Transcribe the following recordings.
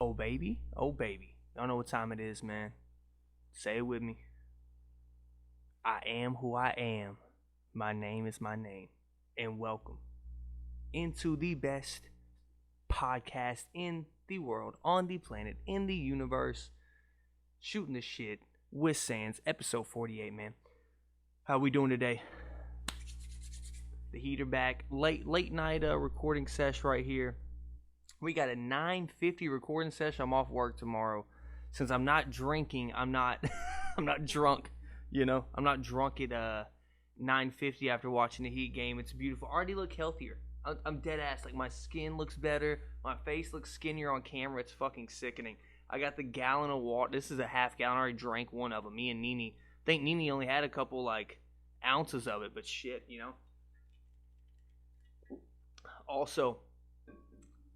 Oh baby, oh baby. Y'all know what time it is, man. Say it with me. I am who I am. My name is my name. And welcome into the best podcast in the world, on the planet, in the universe. Shooting the shit with Sands, episode 48, man. How we doing today? The heater back. Late night recording sesh right here. We got a 9:50 recording session. I'm off work tomorrow. Since I'm not drinking, I'm not I'm not drunk, you know. I'm not drunk at 9:50 after watching the Heat game. It's beautiful. I already look healthier. I'm dead ass. Like, my skin looks better. My face looks skinnier on camera. It's fucking sickening. I got the gallon of water. This is a half gallon. I already drank one of them. Me and Nene. I think Nene only had a couple, like, ounces of it. But shit, you know. Also,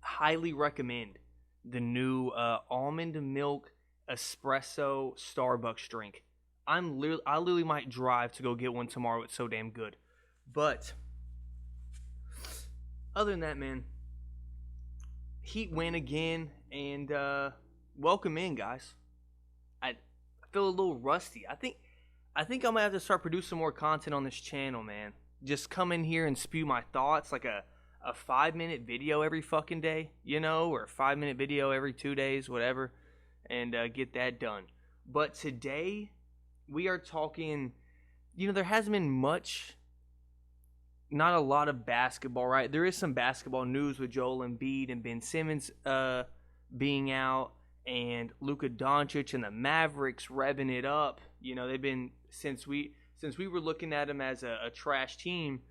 highly recommend the new almond milk espresso Starbucks drink. I literally might drive to go get one tomorrow. It's so damn good. But other than that, man, Heat win again, and welcome in, guys. I feel a little rusty. I think I might have to start producing more content on this channel, man. Just come in here and spew my thoughts, like a 5-minute video every fucking day, you know, or a 5-minute video every 2 days, whatever, and get that done. But today, we are talking, you know, there hasn't been much, not a lot of basketball, right? There is some basketball news with Joel Embiid and Ben Simmons being out, and Luka Doncic and the Mavericks revving it up. You know, they've been, since we were looking at them as a trash team,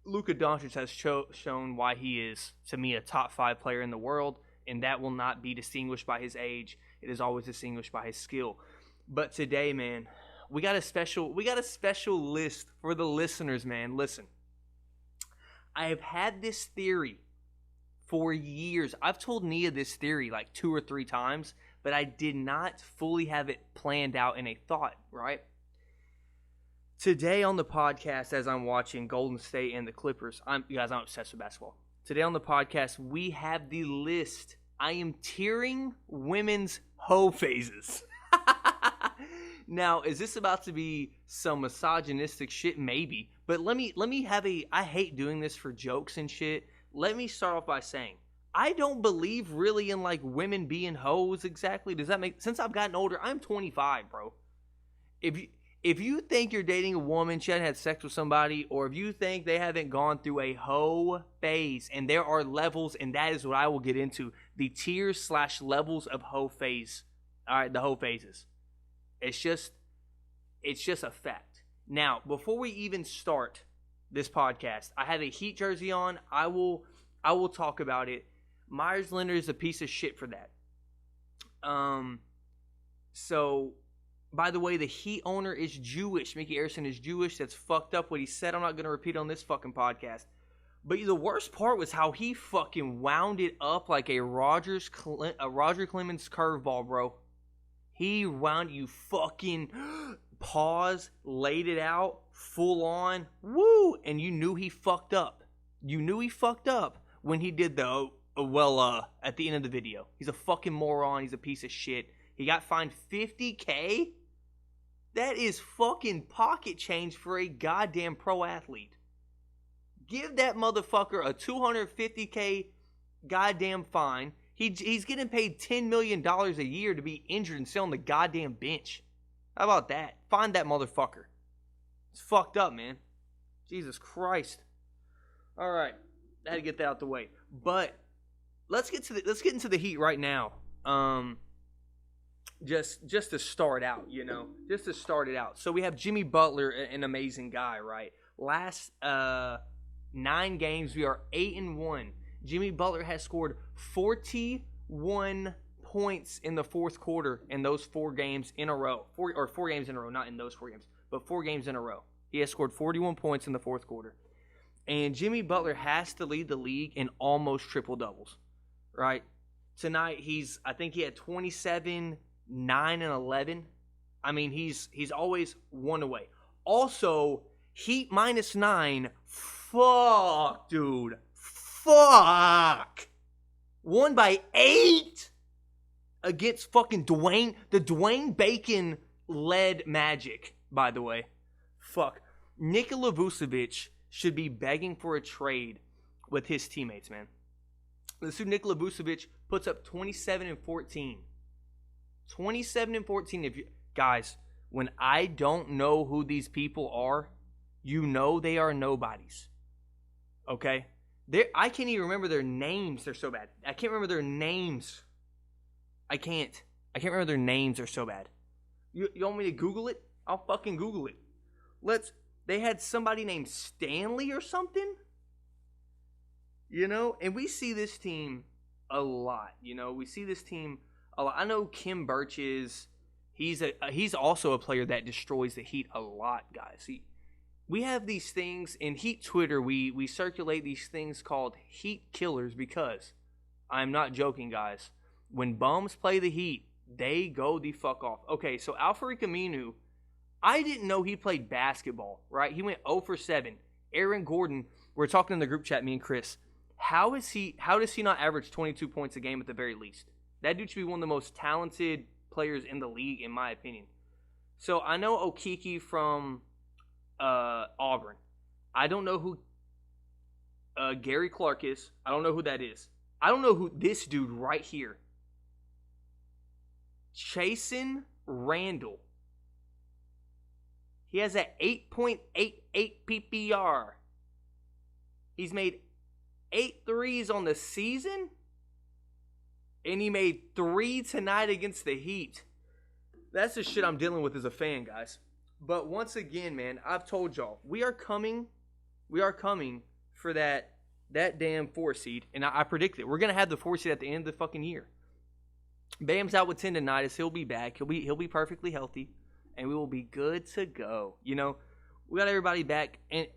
Luka Doncic has shown why he is, to me, a top 5 player in the world, and that will not be distinguished by his age. It is always distinguished by his skill. But today, man, we got a special list for the listeners, man. Listen, I have had this theory for years. I've told Nia this theory like 2 or 3 times, but I did not fully have it planned out in a thought, right? Today on the podcast, as I'm watching Golden State and the Clippers, I'm obsessed with basketball. Today on the podcast, we have the list. I am tiering women's hoe phases. Now, is this about to be some misogynistic shit? Maybe. But let me have I hate doing this for jokes and shit. Let me start off by saying, I don't believe really in, like, women being hoes exactly. Does that make, since I've gotten older, I'm 25, bro. If you think you're dating a woman, she hasn't had sex with somebody, or if you think they haven't gone through a hoe phase, and there are levels, and that is what I will get into, the tiers / levels of hoe phase. All right, the hoe phases. It's just a fact. Now, before we even start this podcast, I have a Heat jersey on. I will talk about it. Myers Leonard is a piece of shit for that. So, by the way, the Heat owner is Jewish. Mickey Arison is Jewish. That's fucked up what he said. I'm not going to repeat on this fucking podcast. But the worst part was how he fucking wound it up like a Roger Clemens curveball, bro. He wound, you fucking pause, laid it out, full on, woo, and you knew he fucked up. You knew he fucked up when he did the, at the end of the video. He's a fucking moron. He's a piece of shit. He got fined $50K? That is fucking pocket change for a goddamn pro athlete. Give that motherfucker a $250K goddamn fine. He's getting paid $10 million a year to be injured and sit on the goddamn bench. How about that? Find that motherfucker. It's fucked up, man. Jesus Christ. All right, I had to get that out the way. But let's get into the Heat right now. Just to start out, you know, just to start it out. So we have Jimmy Butler, an amazing guy, right? Last 9 games, we are 8-1. Jimmy Butler has scored 41 points in the fourth quarter in those 4 games in a row. 4 games in a row, not in those 4 games, but 4 games in a row. He has scored 41 points in the fourth quarter. And Jimmy Butler has to lead the league in almost triple-doubles, right? Tonight, I think he had 27, 9, and 11. I mean, he's always one away. Also, Heat -9. Fuck, dude. Fuck. Won by 8. against fucking the Dwayne Bacon-led Magic, by the way. Fuck. Nikola Vucevic should be begging for a trade with his teammates, man. This dude Nikola Vucevic puts up 27 and 14. 27 and 14. Guys, when I don't know who these people are, you know they are nobodies. Okay? I can't even remember their names. They're so bad. I can't remember their names. I can't remember their names. They're so bad. You want me to Google it? I'll fucking Google it. They had somebody named Stanley or something. You know? And we see this team a lot. You know? We see this team a lot. I know Kim Birch is... He's also a player that destroys the Heat a lot, guys. We have these things in Heat Twitter. We circulate these things called Heat Killers because, I'm not joking, guys. When bums play the Heat, they go the fuck off. Okay, so Al-Farouq Aminu, I didn't know he played basketball, right? He went 0 for 7. Aaron Gordon, we're talking in the group chat, me and Chris. How does he not average 22 points a game at the very least? That dude should be one of the most talented players in the league, in my opinion. So I know Okiki from Auburn. I don't know who Gary Clark is. I don't know who that is. I don't know who this dude right here. Chasen Randall. He has an 8.88 PPR. He's made 8 threes on the season. And he made 3 tonight against the Heat. That's the shit I'm dealing with as a fan, guys. But once again, man, I've told y'all, we are coming for that damn 4 seed. And I predict it. We're going to have the 4 seed at the end of the fucking year. Bam's out with tendonitis. He'll be back. He'll be perfectly healthy. And we will be good to go. You know, we got everybody back. And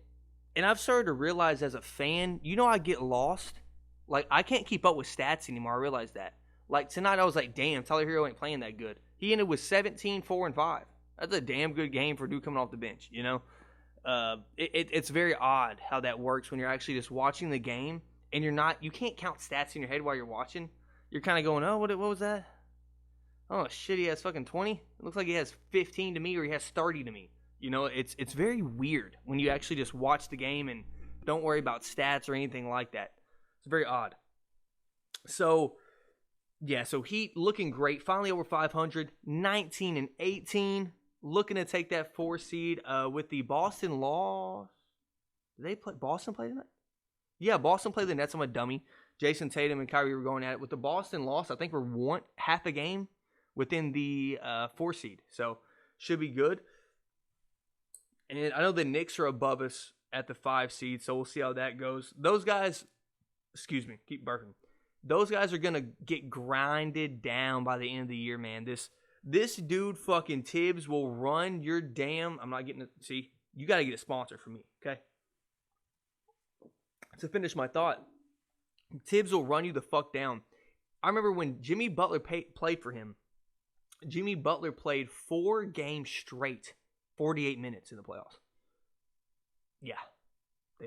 I've started to realize as a fan, you know, I get lost. Like, I can't keep up with stats anymore. I realize that. Like, tonight I was like, damn, Tyler Hero ain't playing that good. He ended with 17, 4, and 5. That's a damn good game for a dude coming off the bench, you know? It's very odd how that works when you're actually just watching the game and you can't count stats in your head while you're watching. You're kind of going, oh, what was that? Oh, shit, he has fucking 20? It looks like he has 15 to me or he has 30 to me. You know, it's very weird when you actually just watch the game and don't worry about stats or anything like that. It's very odd. So, yeah, so Heat looking great. Finally over 500, 19 and 18. Looking to take that 4 seed with the Boston loss. Did they play? Boston play tonight? Yeah, Boston played the Nets. I'm a dummy. Jason Tatum and Kyrie were going at it. With the Boston loss, I think we're half a game within the 4 seed. So, should be good. And I know the Knicks are above us at the 5 seed, so we'll see how that goes. Those guys... Excuse me, keep burping. Those guys are going to get grinded down by the end of the year, man. This dude fucking Tibbs will run your damn... I'm not getting it. See, you got to get a sponsor for me, okay? To finish my thought, Tibbs will run you the fuck down. I remember when Jimmy Butler played for him. Jimmy Butler played 4 games straight, 48 minutes in the playoffs. Yeah.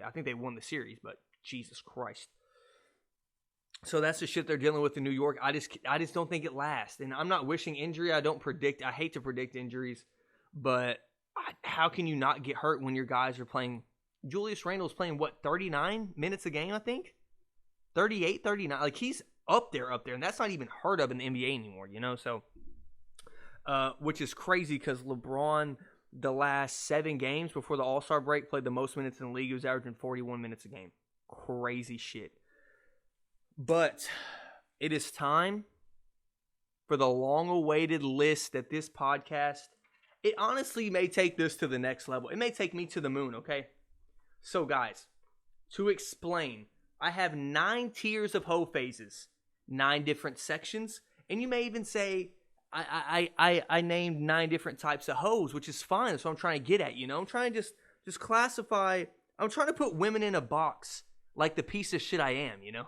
I think they won the series, but Jesus Christ. So that's the shit they're dealing with in New York. I just don't think it lasts. And I'm not wishing injury. I hate to predict injuries. But how can you not get hurt when your guys are playing? Julius Randle's playing, 39 minutes a game, I think? 38, 39. Like, he's up there. And that's not even heard of in the NBA anymore, you know? So, which is crazy because LeBron, the last 7 games before the All-Star break, played the most minutes in the league. He was averaging 41 minutes a game. Crazy shit. But it is time for the long-awaited list that this podcast, it honestly may take this to the next level. It may take me to the moon, okay? So, guys, to explain, I have 9 tiers of hoe phases, 9 different sections, and you may even say I named 9 different types of hoes, which is fine. That's what I'm trying to get at, you know? I'm trying to just classify. I'm trying to put women in a box like the piece of shit I am, you know?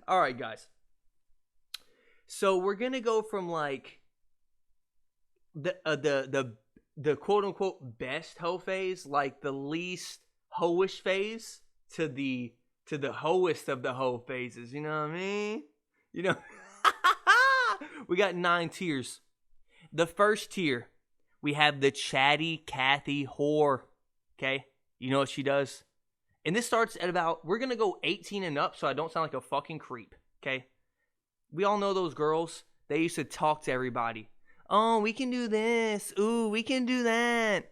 All right, guys. So we're gonna go from like the quote unquote best hoe phase, like the least hoish phase, to the hoest of the hoe phases. You know what I mean? You know. We got 9 tiers. The first tier, we have the chatty Cathy whore. Okay? You know what she does? And this starts at about, we're going to go 18 and up so I don't sound like a fucking creep. Okay? We all know those girls. They used to talk to everybody. Oh, we can do this. Ooh, we can do that.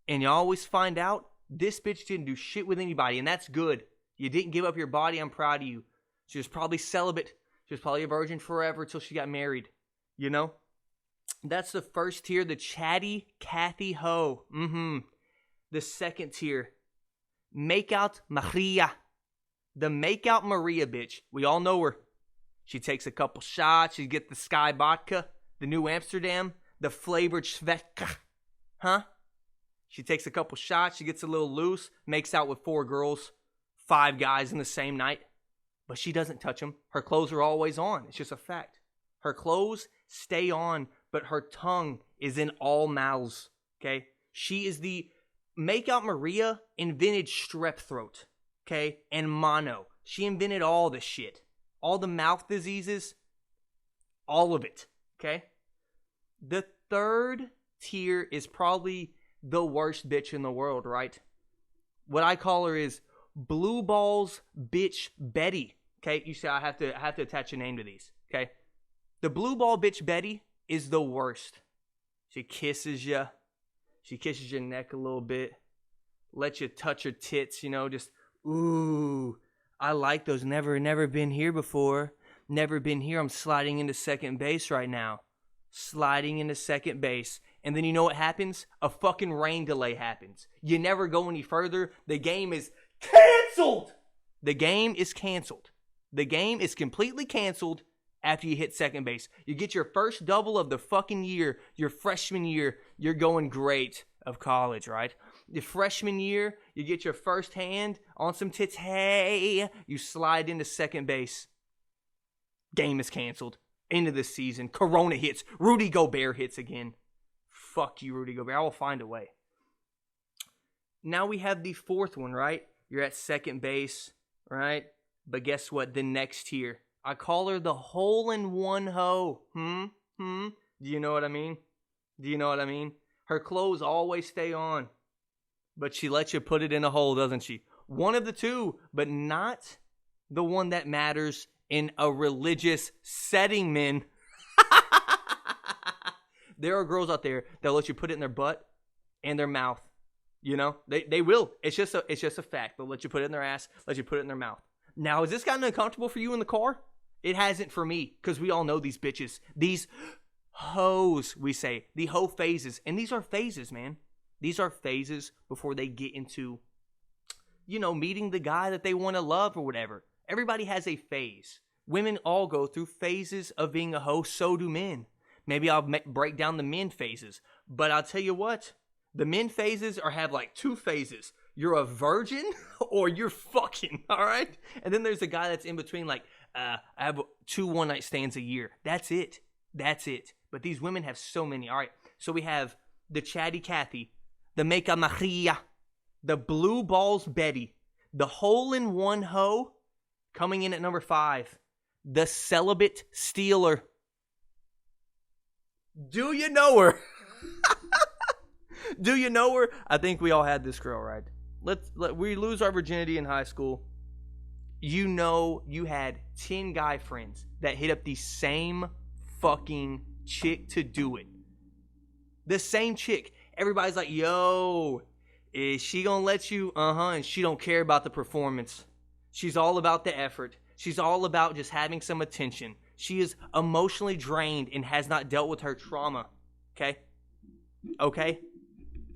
And you always find out this bitch didn't do shit with anybody. And that's good. You didn't give up your body. I'm proud of you. She was probably celibate. She was probably a virgin forever till she got married. You know? That's the first tier, the chatty Cathy hoe. The second tier, Makeout Maria. The Makeout Maria bitch. We all know her. She takes a couple shots. She gets the Sky Vodka, the New Amsterdam, the flavored Svedka. Huh? She takes a couple shots. She gets a little loose. Makes out with 4 girls, 5 guys in the same night. But she doesn't touch them. Her clothes are always on. It's just a fact. Her clothes stay on, but her tongue is in all mouths. Okay? She is the... Makeout Maria invented strep throat. Okay? And mono. She invented all the shit. All the mouth diseases. All of it. Okay? The third tier is probably the worst bitch in the world, right? What I call her is Blue Balls Bitch Betty. Okay? You say I have to attach a name to these. Okay? The Blue Ball Bitch Betty is the worst. She kisses you. She kisses your neck a little bit. Lets you touch her tits, you know, just, ooh, I like those. Never been here before. Never been here. I'm sliding into second base right now. Sliding into second base. And then you know what happens? A fucking rain delay happens. You never go any further. The game is canceled. The game is canceled. The game is completely canceled after you hit second base. You get your first double of the fucking year, your freshman year, you're going great of college, right? The freshman year, you get your first hand on some tits. Hey, you slide into second base. Game is canceled. End of the season. Corona hits. Rudy Gobert hits again. Fuck you, Rudy Gobert. I will find a way. Now we have the fourth one, right? You're at second base, right? But guess what? The next tier. I call her the hole-in-one hoe. Do you know what I mean? Do you know what I mean? Her clothes always stay on. But she lets you put it in a hole, doesn't she? One of the two, but not the one that matters in a religious setting, men. There are girls out there that let you put it in their butt and their mouth. You know? They will. It's just a fact. They'll let you put it in their ass, let you put it in their mouth. Now, has this gotten uncomfortable for you in the car? It hasn't for me, because we all know these bitches. These hoes, we say. The hoe phases. And these are phases, man. These are phases before they get into, you know, meeting the guy that they want to love or whatever. Everybody has a phase. Women all go through phases of being a hoe. So do men. Maybe I'll break down the men phases. But I'll tell you what. The men phases have like 2 phases. You're a virgin or you're fucking, all right? And then there's a guy that's in between, like, I have 2 one-night stands a year. That's it. That's it. But these women have so many. All right, so we have the chatty Cathy, the Makeout Maria, the Blue Balls Betty, the hole-in-one hoe, coming in at number 5, the Celibate Stealer. Do you know her? Do you know her? I think we all had this girl, right? We lose our virginity in high school. You know you had 10 guy friends that hit up the same fucking chick to do it. The same chick. Everybody's like, yo, is she gonna let you? And she don't care about the performance. She's all about the effort. She's all about just having some attention. She is emotionally drained and has not dealt with her trauma. Okay? Okay?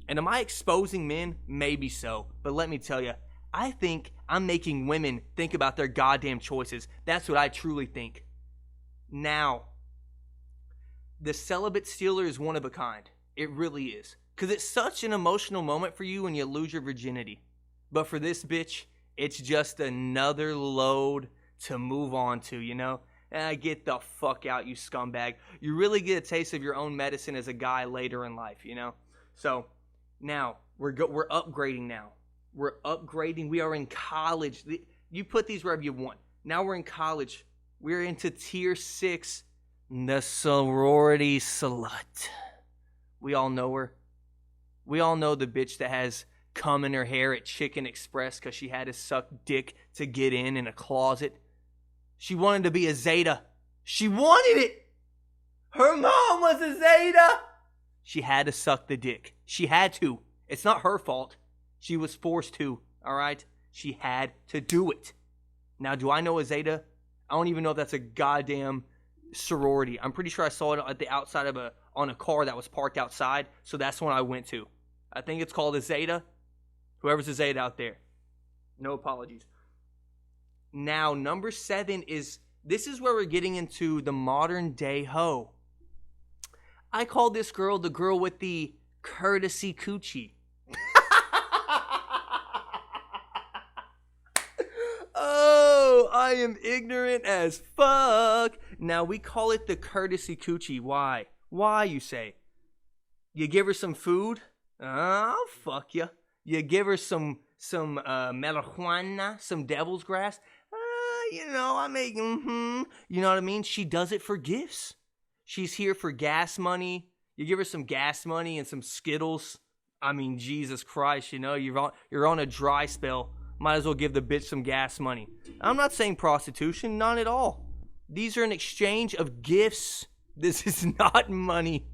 And am I exposing men? Maybe so. But let me tell you, I think I'm making women think about their goddamn choices. That's what I truly think. Now, the Celibate Stealer is one of a kind. It really is. Because it's such an emotional moment for you when you lose your virginity. But for this bitch, it's just another load to move on to, you know? Get the fuck out, you scumbag. You really get a taste of your own medicine as a guy later in life, you know? So, now, we're upgrading now. We're upgrading. We are in college. You put these wherever you want. Now we're in college. We're into tier 6, The sorority slut. We all know her. We all know the bitch that has cum in her hair at Chicken Express because she had to suck dick to get in a closet. She wanted to be a Zeta. She wanted it. Her mom was a Zeta. She had to suck the dick. She had to. It's not her fault. She was forced to, all right? She had to do it. Now, do I know a Zeta? I don't even know if that's a goddamn sorority. I'm pretty sure I saw it at the outside of on a car that was parked outside, so that's the one I went to. I think it's called a Zeta. Whoever's a Zeta out there, no apologies. Now, number 7 this is where we're getting into the modern day hoe. I call this girl the girl with the courtesy coochie. Oh, I am ignorant as fuck. Now, we call it the courtesy coochie. Why? Why, you say? You give her some food? Oh, fuck you. You give her some marijuana, some devil's grass? You know, I make, You know what I mean? She does it for gifts. She's here for gas money. You give her some gas money and some Skittles. I mean, Jesus Christ, you know, you're on a dry spell. Might as well give the bitch some gas money. I'm not saying prostitution, not at all. These are an exchange of gifts. This is not money.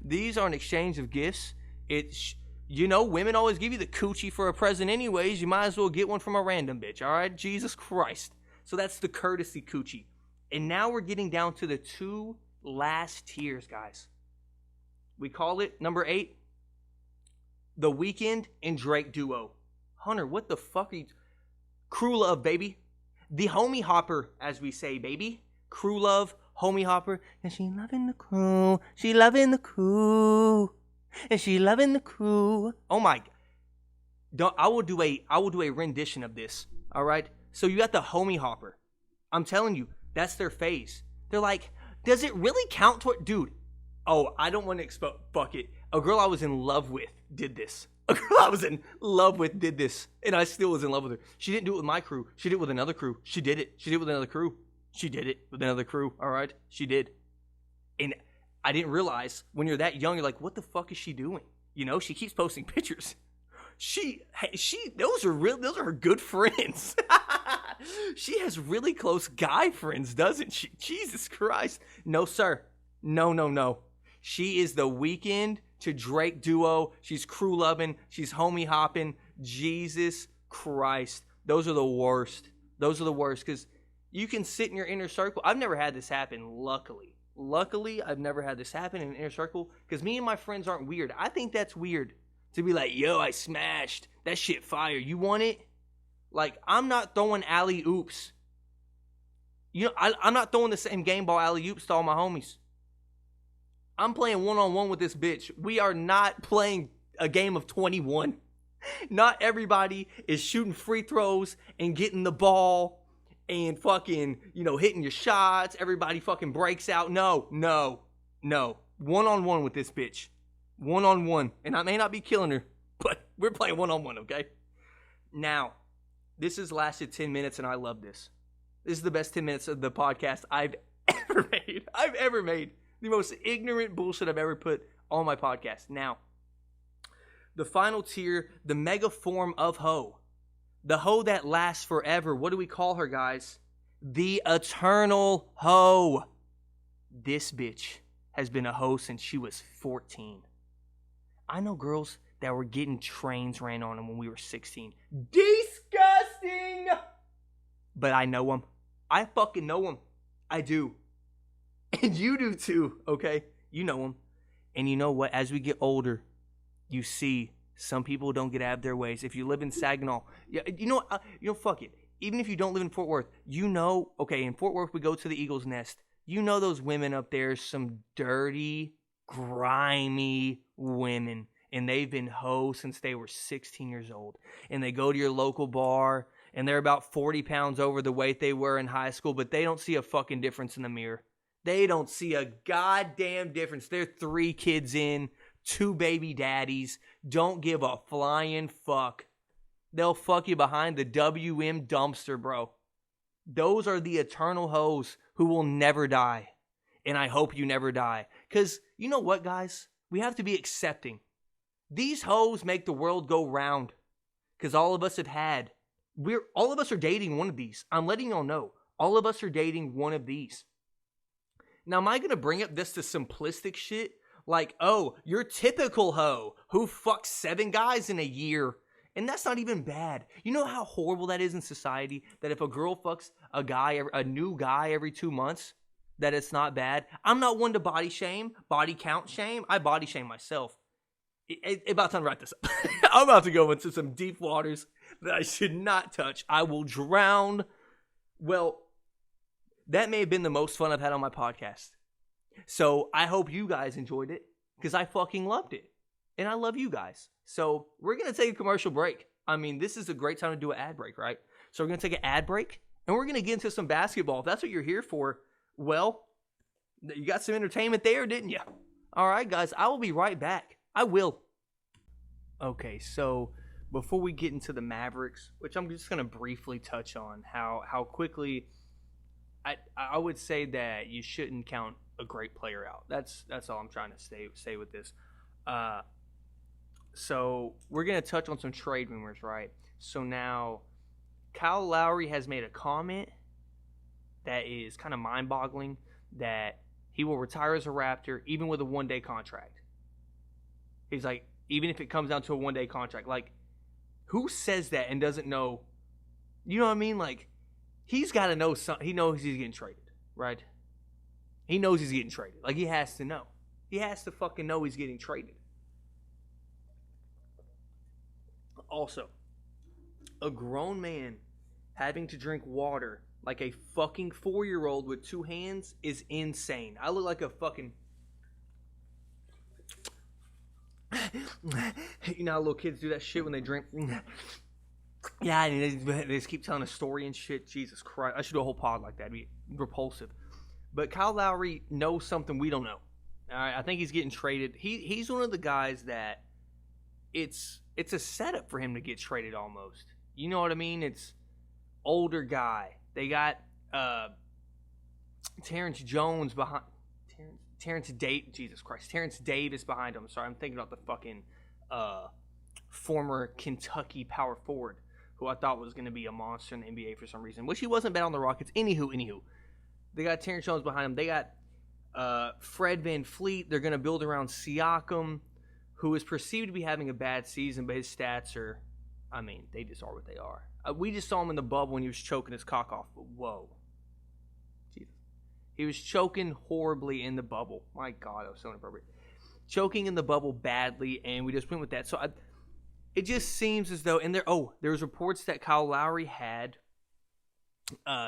These are an exchange of gifts. You know, women always give you the coochie for a present anyways. You might as well get one from a random bitch, all right? Jesus Christ. So that's the courtesy coochie. And now we're getting down to the 2 last tiers, guys. We call it, number 8, The Weeknd and Drake duo. Hunter, what the fuck are you... Crew love, baby. The homie hopper, as we say, baby. Crew love, homie hopper. And she loving the crew. She loving the crew. And she loving the crew. Oh my... I will do a rendition of this, all right? So you got the homie hopper. I'm telling you, that's their phase. They're like, does it really count toward... Dude, oh, I don't want to expose... Fuck it. A girl I was in love with did this. A girl I was in love with did this. And I still was in love with her. She didn't do it with my crew. She did it with another crew. She did it. She did it with another crew. She did it with another crew. All right? She did. And I didn't realize when you're that young, you're like, what the fuck is she doing? You know, she keeps posting pictures. Those are her good friends. She has really close guy friends, doesn't she? Jesus Christ. No, sir. No. She is the Weeknd to Drake duo. She's crew loving. She's homie hopping. Jesus Christ. Those are the worst. Those are the worst because you can sit in your inner circle. I've never had this happen, luckily. Luckily, I've never had this happen in an inner circle because me and my friends aren't weird. I think that's weird to be like, yo, I smashed. That shit fire. You want it? Like, I'm not throwing alley-oops. You know, I'm not throwing the same game ball alley-oops to all my homies. I'm playing one-on-one with this bitch. We are not playing a game of 21. Not everybody is shooting free throws and getting the ball and fucking, you know, hitting your shots. Everybody fucking breaks out. No. One-on-one with this bitch. One-on-one. And I may not be killing her, but we're playing one-on-one, okay? Now, this has lasted 10 minutes, and I love this. This is the best 10 minutes of the podcast I've ever made. The most ignorant bullshit I've ever put on my podcast. Now, the final tier, the mega form of hoe. The hoe that lasts forever. What do we call her, guys? The eternal hoe. This bitch has been a hoe since she was 14. I know girls that were getting trains ran on them when we were 16. Disgusting! But I know them. I fucking know them. I do. And you do too, okay? You know them. And you know what? As we get older, you see some people don't get out of their ways. If you live in Saginaw, you know what? Fuck it. Even if you don't live in Fort Worth, you know, okay, in Fort Worth, we go to the Eagle's Nest. You know those women up there, some dirty, grimy women. And they've been hoes since they were 16 years old. And they go to your local bar, and they're about 40 pounds over the weight they were in high school, but they don't see a fucking difference in the mirror. They don't see a goddamn difference. They're 3 kids in, 2 baby daddies, don't give a flying fuck. They'll fuck you behind the WM dumpster, bro. Those are the eternal hoes who will never die. And I hope you never die. Because you know what, guys? We have to be accepting. These hoes make the world go round. Because all of us all of us are dating one of these. I'm letting y'all know. All of us are dating one of these. Now, am I going to bring up this to simplistic shit? Like, oh, your typical hoe who fucks 7 guys in a year. And that's not even bad. You know how horrible that is in society? That if a girl fucks a new guy every 2 months, that it's not bad. I'm not one to body count shame. I body shame myself. About time to wrap this up. I'm about to go into some deep waters that I should not touch. I will drown. Well, that may have been the most fun I've had on my podcast. So I hope you guys enjoyed it because I fucking loved it. And I love you guys. So we're going to take a commercial break. I mean, this is a great time to do an ad break, right? So we're going to take an ad break and we're going to get into some basketball. If that's what you're here for, well, you got some entertainment there, didn't you? All right, guys, I will be right back. I will. Okay, so before we get into the Mavericks, which I'm just going to briefly touch on how quickly I would say that you shouldn't count a great player out. That's all I'm trying to say with this. So we're going to touch on some trade rumors, right? So now Kyle Lowry has made a comment that is kind of mind-boggling that he will retire as a Raptor even with a one-day contract. He's like, even if it comes down to a one-day contract. Like, who says that and doesn't know? You know what I mean? Like, he's got to know something. He knows he's getting traded, right? He knows he's getting traded. Like, he has to know. He has to fucking know he's getting traded. Also, a grown man having to drink water like a fucking 4-year-old with 2 hands is insane. I look like a fucking... You know how little kids do that shit when they drink? Yeah, and they just keep telling a story and shit. Jesus Christ. I should do a whole pod like that. It'd be repulsive. But Kyle Lowry knows something we don't know. All right, I think he's getting traded. He's one of the guys that it's a setup for him to get traded almost. You know what I mean? It's older guy. They got Terrence Jones behind. Terrence Davis behind him. Sorry, I'm thinking about the fucking former Kentucky power forward who I thought was going to be a monster in the NBA for some reason, which he wasn't bad on the Rockets. Anywho. They got Terrence Jones behind him. They got Fred VanVleet. They're going to build around Siakam, who is perceived to be having a bad season, but his stats are, I mean, they just are what they are. We just saw him in the bubble when he was choking his cock off. But whoa. Jesus. He was choking horribly in the bubble. My God, that was so inappropriate. Choking in the bubble badly, and we just went with that. So it just seems as though, and there was reports that Kyle Lowry had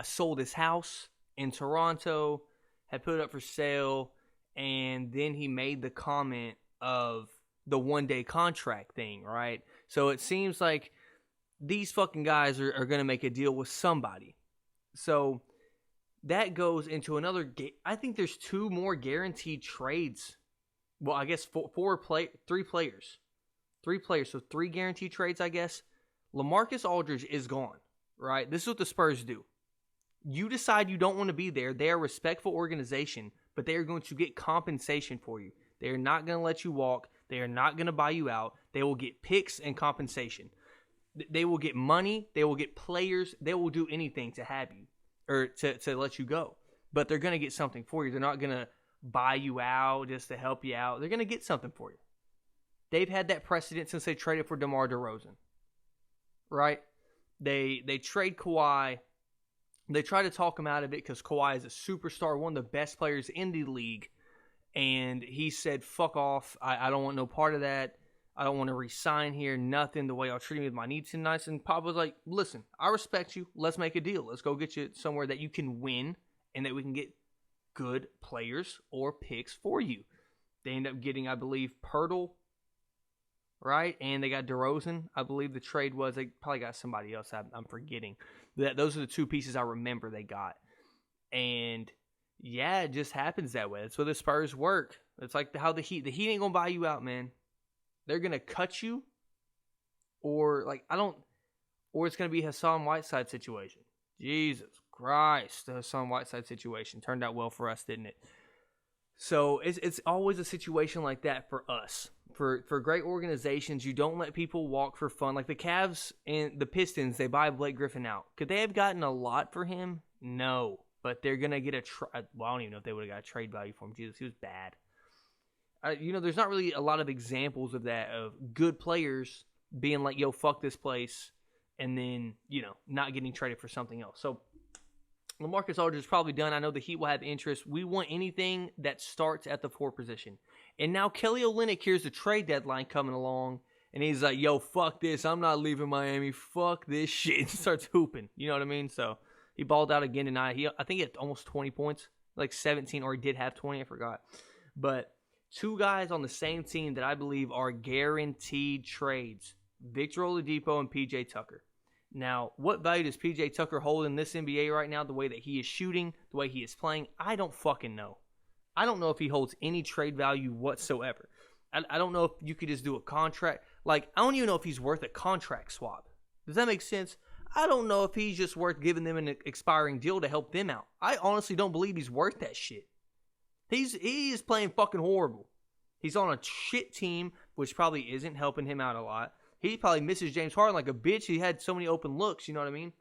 sold his house in Toronto, had put it up for sale, and then he made the comment of the one-day contract thing, right? So it seems like these fucking guys are going to make a deal with somebody. So that goes into another I think there's 2 more guaranteed trades. Well, I guess 3 players. 3 players, so 3 guaranteed trades, I guess. LaMarcus Aldridge is gone, right? This is what the Spurs do. You decide you don't want to be there. They are a respectful organization, but they are going to get compensation for you. They are not going to let you walk. They are not going to buy you out. They will get picks and compensation. They will get money. They will get players. They will do anything to have you or to let you go. But they're going to get something for you. They're not going to buy you out just to help you out. They're going to get something for you. They've had that precedent since they traded for DeMar DeRozan. Right? They trade Kawhi. They try to talk him out of it because Kawhi is a superstar, one of the best players in the league. And he said, fuck off. I don't want no part of that. I don't want to resign here. Nothing. The way y'all treat me with my needs and nice. And Pop was like, listen, I respect you. Let's make a deal. Let's go get you somewhere that you can win and that we can get good players or picks for you. They end up getting, I believe, Pirtle, right? And they got DeRozan. I believe the trade was, they probably got somebody else. I'm forgetting. Those are the 2 pieces I remember they got. And yeah, it just happens that way. That's where the Spurs work. It's like how the Heat ain't going to buy you out, man. They're going to cut you or it's going to be a Hassan Whiteside situation. Jesus Christ. The Hassan Whiteside situation turned out well for us, didn't it? So it's always a situation like that for us. For great organizations, you don't let people walk for fun. Like the Cavs and the Pistons, they buy Blake Griffin out. Could they have gotten a lot for him? No. But they're going to get I don't even know if they would have got a trade value for him. Jesus, he was bad. There's not really a lot of examples of that, of good players being like, yo, fuck this place, and then, not getting traded for something else. So LaMarcus Aldridge is probably done. I know the Heat will have interest. We want anything that starts at the 4 position. And now Kelly Olynyk hears the trade deadline coming along, and he's like, yo, fuck this. I'm not leaving Miami. Fuck this shit. And starts hooping. You know what I mean? So he balled out again tonight. I think he had almost 20 points, like 17, or he did have 20. I forgot. But 2 guys on the same team that I believe are guaranteed trades, Victor Oladipo and PJ Tucker. Now, what value does PJ Tucker hold in this NBA right now, the way that he is shooting, the way he is playing? I don't fucking know. I don't know if he holds any trade value whatsoever. I don't know if you could just do a contract. Like, I don't even know if he's worth a contract swap. Does that make sense? I don't know if he's just worth giving them an expiring deal to help them out. I honestly don't believe he's worth that shit. He is playing fucking horrible. He's on a shit team, which probably isn't helping him out a lot. He probably misses James Harden like a bitch. He had so many open looks, you know what I mean?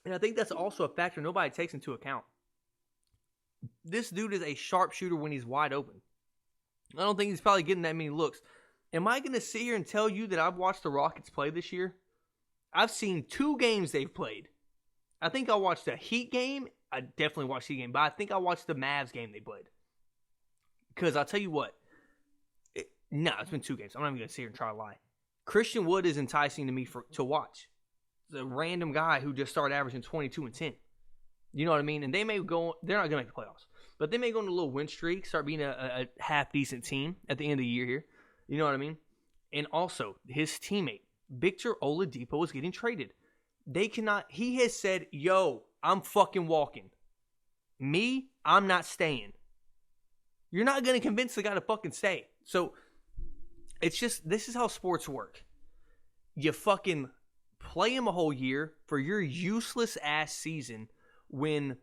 And I think that's also a factor nobody takes into account. This dude is a sharpshooter when he's wide open. I don't think he's probably getting that many looks. Am I going to sit here and tell you that I've watched the Rockets play this year? I've seen 2 games they've played. I think I watched a Heat game. I definitely watched the Heat game, but I think I watched the Mavs game they played. Because I'll tell you what. It's been 2 games. I'm not even going to sit here and try to lie. Christian Wood is enticing to me to watch. It's a random guy who just started averaging 22 and 10. You know what I mean? And they're not going to make the playoffs. But they may go on a little win streak, start being a half-decent team at the end of the year here. You know what I mean? And also, his teammate, Victor Oladipo, is getting traded. He has said, yo, I'm fucking walking. Me, I'm not staying. You're not going to convince the guy to fucking stay. So, it's just, this is how sports work. You fucking play him a whole year for your useless ass season, when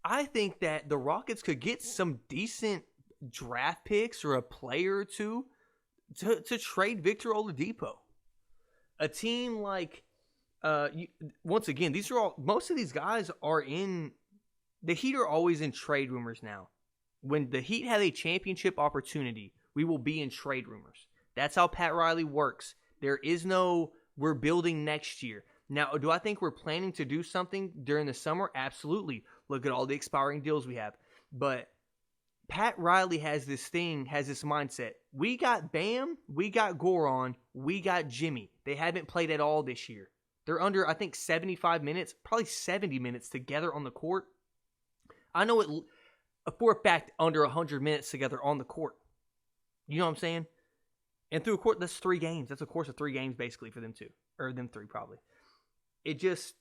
I think that the Rockets could get some decent draft picks or a player or two to trade Victor Oladipo. A team like, once again, most of these guys are in, the Heat are always in trade rumors now. When the Heat have a championship opportunity, we will be in trade rumors. That's how Pat Riley works. There is no, we're building next year. Now, do I think we're planning to do something during the summer? Absolutely. Look at all the expiring deals we have. But Pat Riley has this mindset. We got Bam, we got Goran, we got Jimmy. They haven't played at all this year. They're under, I think, 75 minutes, probably 70 minutes together on the court. I know it for a fact under 100 minutes together on the court. You know what I'm saying? And through a court, that's 3 games. That's a course of 3 games basically for them 2. Or them 3 probably. It's just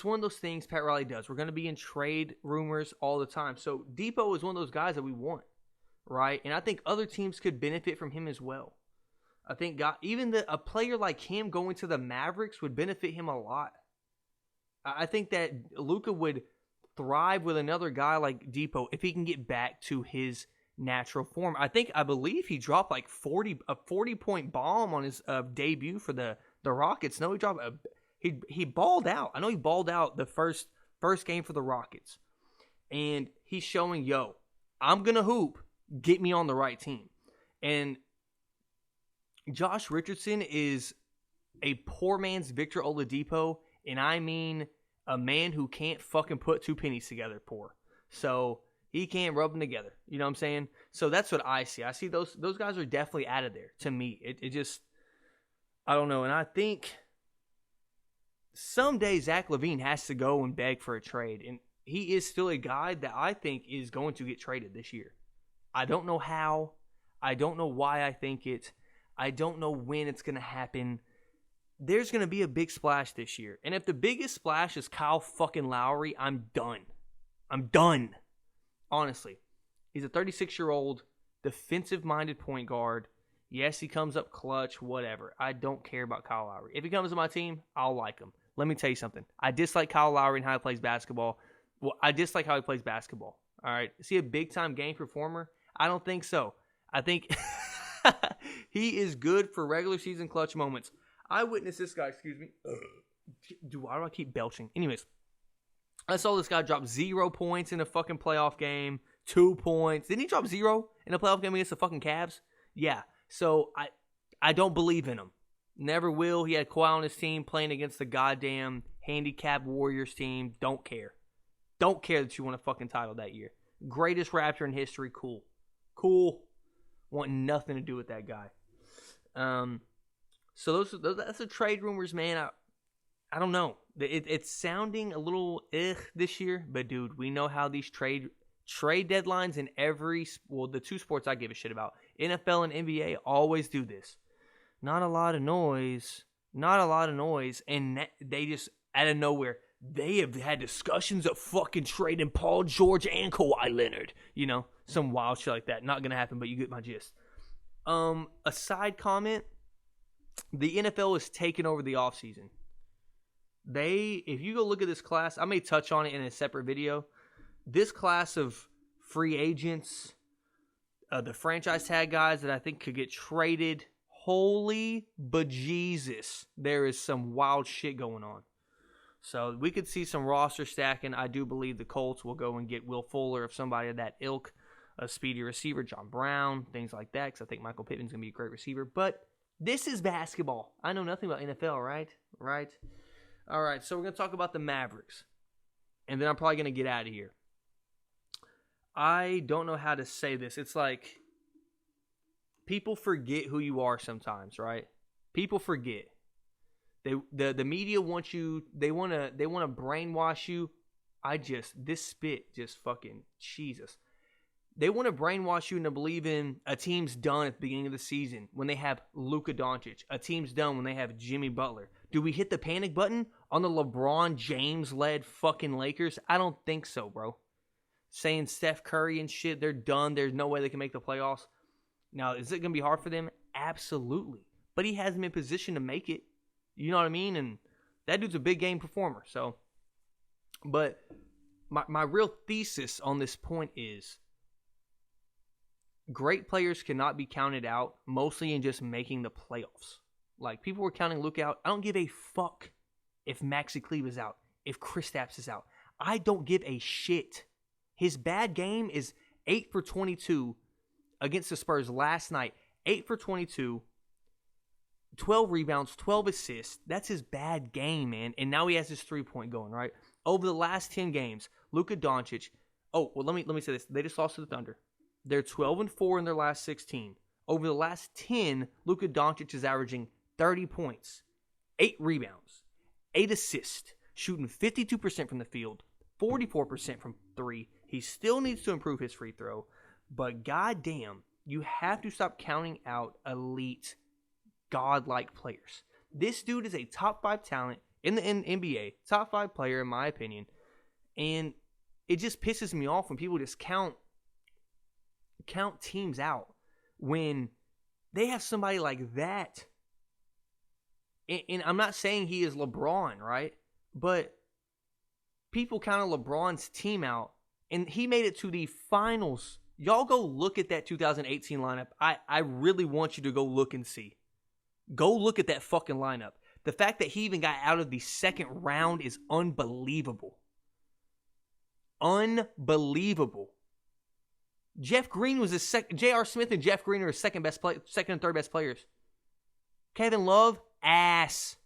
one of those things Pat Riley does. We're going to be in trade rumors all the time. So Depot is one of those guys that we want, right? And I think other teams could benefit from him as well. I think a player like him going to the Mavericks would benefit him a lot. I think that Luka would thrive with another guy like Depot if he can get back to his natural form. I believe he dropped like a 40-point bomb on his debut for the Rockets. No, he balled out. I know he balled out the first game for the Rockets. And he's showing, yo, I'm going to hoop. Get me on the right team. And Josh Richardson is a poor man's Victor Oladipo. And I mean a man who can't fucking put 2 pennies together poor. So he can't rub them together. You know what I'm saying? So that's what I see. I see those guys are definitely out of there to me. It just, I don't know. And I think someday Zach LaVine has to go and beg for a trade. And he is still a guy that I think is going to get traded this year. I don't know how. I don't know why I think it. I don't know when it's going to happen. There's going to be a big splash this year. And if the biggest splash is Kyle fucking Lowry, I'm done. I'm done. Honestly. He's a 36-year-old defensive-minded point guard. Yes, he comes up clutch, whatever. I don't care about Kyle Lowry. If he comes to my team, I'll like him. Let me tell you something. I dislike Kyle Lowry and how he plays basketball. Well, I dislike how he plays basketball. All right. Is he a big-time game performer? I don't think so. I think he is good for regular season clutch moments. I witnessed this guy, excuse me. Dude, why do I keep belching? Anyways, I saw this guy drop 0 points in a fucking playoff game, 2 points. Didn't he drop 0 in a playoff game against the fucking Cavs? Yeah. So I don't believe in him. Never will. He had Kawhi on his team playing against the goddamn handicapped Warriors team. Don't care. Don't care that you won a fucking title that year. Greatest Raptor in history. Cool. Cool. Want nothing to do with that guy. So that's the trade rumors, man. I don't know. It's sounding a little this year, but dude, we know how these trade deadlines in the two sports I give a shit about, NFL and NBA, always do this. Not a lot of noise, and they just out of nowhere, they have had discussions of fucking trading Paul George and Kawhi Leonard. You know, some wild shit like that. Not gonna happen, but you get my gist. A side comment: the NFL is taking over the offseason. If you go look at this class, I may touch on it in a separate video. This class of free agents, the franchise tag guys that I think could get traded, holy bejesus, there is some wild shit going on. So we could see some roster stacking. I do believe the Colts will go and get Will Fuller, of somebody of that ilk, a speedy receiver, John Brown, things like that, because I think Michael Pittman's going to be a great receiver. But this is basketball. I know nothing about NFL, right? Right? All right, so we're going to talk about the Mavericks. And then I'm probably going to get out of here. I don't know how to say this. It's like people forget who you are sometimes, right? People forget. The media wants you. They want to brainwash you. This spit just fucking Jesus. They want to brainwash you into believing a team's done at the beginning of the season when they have Luka Doncic. A team's done when they have Jimmy Butler. Do we hit the panic button on the LeBron James-led fucking Lakers? I don't think so, bro. Saying Steph Curry and shit, they're done. There's no way they can make the playoffs. Now, is it going to be hard for them? Absolutely. But he has them in position to make it. You know what I mean? And that dude's a big game performer. So, but my real thesis on this point is great players cannot be counted out, mostly in just making the playoffs. Like, people were counting Luka out. I don't give a fuck if Maxi Kleber is out, if Kristaps is out. I don't give a shit. His bad game is 8 for 22 against the Spurs last night. 8 for 22, 12 rebounds, 12 assists. That's his bad game, man. And now he has his three-point going, right? Over the last 10 games, Luka Doncic. Oh, well, let me say this. They just lost to the Thunder. They're 12-4 in their last 16. Over the last 10, Luka Doncic is averaging 30 points, 8 rebounds, 8 assists, shooting 52% from the field, 44% from 3. He still needs to improve his free throw, but goddamn, you have to stop counting out elite, godlike players. This dude is a top 5 talent in the NBA, top 5 player in my opinion, and it just pisses me off when people just count teams out when they have somebody like that. And I'm not saying he is LeBron, right? But people counted LeBron's team out, and he made it to the finals. Y'all go look at that 2018 lineup. I really want you to go look and see. Go look at that fucking lineup. The fact that he even got out of the second round is unbelievable. Unbelievable. Jeff Green was his J.R. Smith and Jeff Green are his second and third best players. Kevin Love, ass.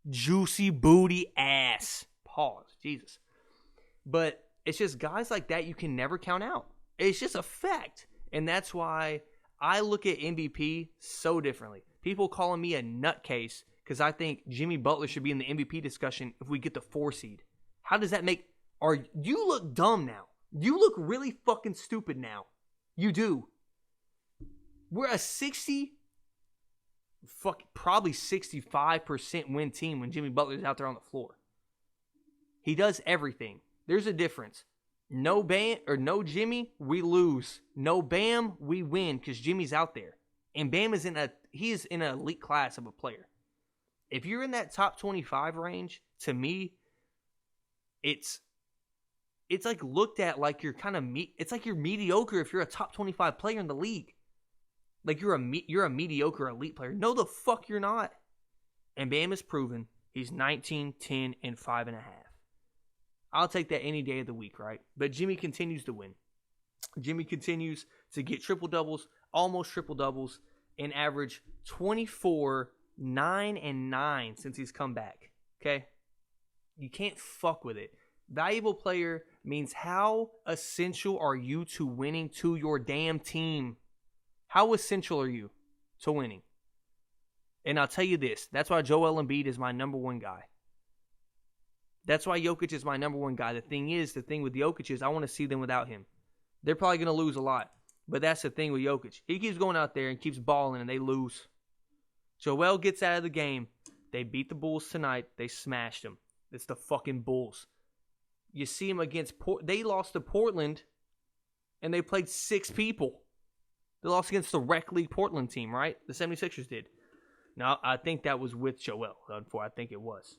Juicy booty ass. Pause. Jesus. But it's just guys like that you can never count out. It's just a fact. And that's why I look at MVP so differently. People calling me a nutcase because I think Jimmy Butler should be in the MVP discussion if we get the 4 seed. How does that make... You look dumb now. You look really fucking stupid now. You do. We're a probably 65% win team when Jimmy Butler's out there on the floor. He does everything. There's a difference. No Bam or no Jimmy, we lose. No Bam, we win because Jimmy's out there. And Bam is in an elite class of a player. If you're in that top 25 range, to me, it's like looked at like you're kind of it's like you're mediocre if you're a top 25 player in the league. Like you're a mediocre elite player. No, the fuck you're not. And Bam has proven he's 19, 10, and 5.5. I'll take that any day of the week, right? But Jimmy continues to win. Jimmy continues to get triple-doubles, almost triple-doubles, and average 24, 9, and 9 since he's come back. Okay? You can't fuck with it. Valuable player means how essential are you to winning to your damn team? How essential are you to winning? And I'll tell you this. That's why Joel Embiid is my number one guy. That's why Jokic is my number one guy. The thing with Jokic is I want to see them without him. They're probably going to lose a lot. But that's the thing with Jokic. He keeps going out there and keeps balling and they lose. Joel gets out of the game. They beat the Bulls tonight. They smashed them. It's the fucking Bulls. You see them against they lost to Portland and they played 6 people. They lost against the Rec League Portland team, right? The 76ers did. Now, I think that was with Joel. I think it was.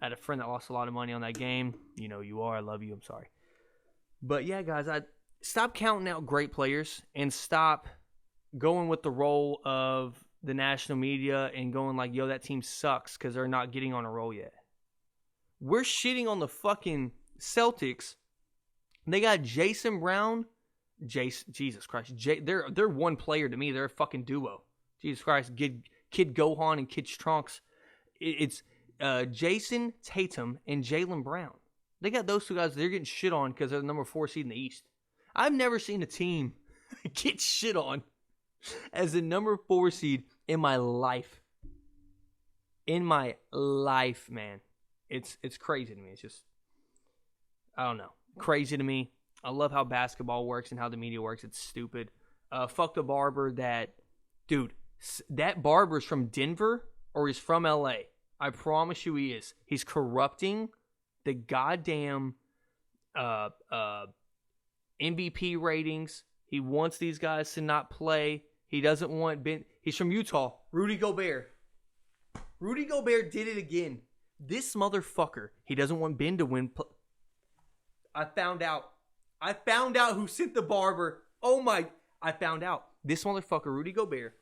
I had a friend that lost a lot of money on that game. You know you are. I love you. I'm sorry. But yeah, guys, stop counting out great players and stop going with the role of the national media and going like, yo, that team sucks because they're not getting on a roll yet. We're shitting on the fucking Celtics. They got Jason Brown. Jesus Christ. They're one player to me. They're a fucking duo. Jesus Christ. Kid Gohan and Kid Trunks. It's Jason Tatum and Jaylen Brown. They got those two guys. They're getting shit on because they're the number 4 seed in the East. I've never seen a team get shit on as the number 4 seed in my life. In my life, man. It's crazy to me. It's just, I don't know. Crazy to me. I love how basketball works and how the media works. It's stupid. Fuck the barber dude, that barber's from Denver or he's from LA. I promise you he is. He's corrupting the goddamn MVP ratings. He wants these guys to not play. He doesn't want Ben. He's from Utah. Rudy Gobert. Rudy Gobert did it again. This motherfucker. He doesn't want Ben to win. I found out who sent the barber. I found out. This motherfucker, Rudy Gobert.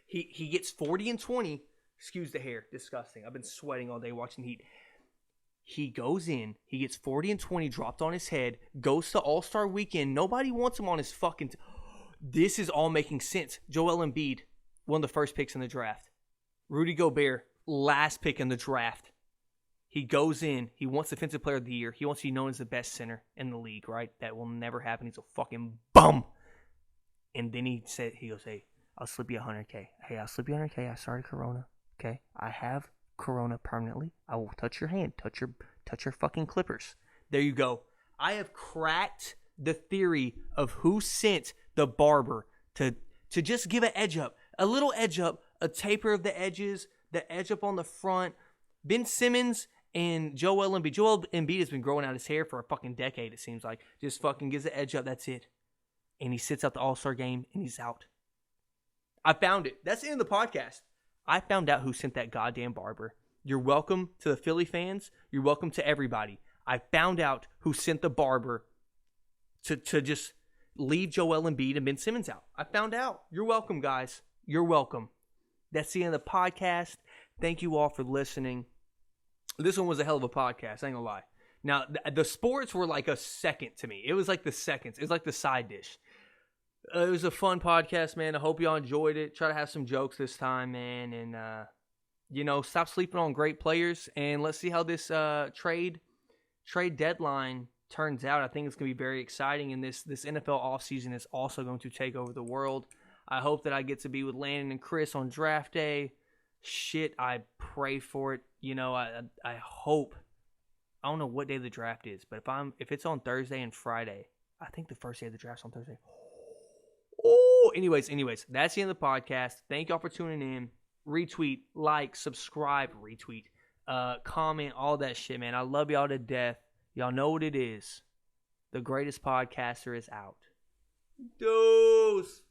He gets 40 and 20. Excuse the hair. Disgusting. I've been sweating all day watching Heat. He goes in. He gets 40 and 20 dropped on his head. Goes to All-Star Weekend. Nobody wants him on his fucking... This is all making sense. Joel Embiid, one of the first picks in the draft. Rudy Gobert, last pick in the draft. He goes in. He wants Defensive Player of the Year. He wants to be known as the best center in the league, right? That will never happen. He's a fucking bum. And then he goes, hey, I'll slip you $100K. Hey, I'll slip you $100K. I started Corona. Okay? I have Corona permanently. I will touch your hand. Touch your fucking clippers. There you go. I have cracked the theory of who sent the barber to just give an edge up. A little edge up. A taper of the edges. The edge up on the front. Ben Simmons and Joel Embiid. Joel Embiid has been growing out his hair for a fucking decade, it seems like. Just fucking gives the edge up. That's it. And he sits out the All-Star game and he's out. I found it. That's the end of the podcast. I found out who sent that goddamn barber. You're welcome to the Philly fans. You're welcome to everybody. I found out who sent the barber to just leave Joel Embiid and Ben Simmons out. I found out. You're welcome, guys. You're welcome. That's the end of the podcast. Thank you all for listening. This one was a hell of a podcast. I ain't gonna lie. Now, the sports were like a second to me. It was like the seconds. It was like the side dish. It was a fun podcast, man. I hope y'all enjoyed it. Try to have some jokes this time, man. And, stop sleeping on great players. And let's see how this trade deadline turns out. I think it's going to be very exciting. And this NFL offseason is also going to take over the world. I hope that I get to be with Landon and Chris on draft day. Shit, I pray for it. I hope. I don't know what day the draft is. But if it's on Thursday and Friday, I think the first day of the draft's on Thursday. Oh, anyways, that's the end of the podcast. Thank y'all for tuning in. Retweet, like, subscribe, retweet, comment, all that shit, man. I love y'all to death. Y'all know what it is. The greatest podcaster is out. Dose.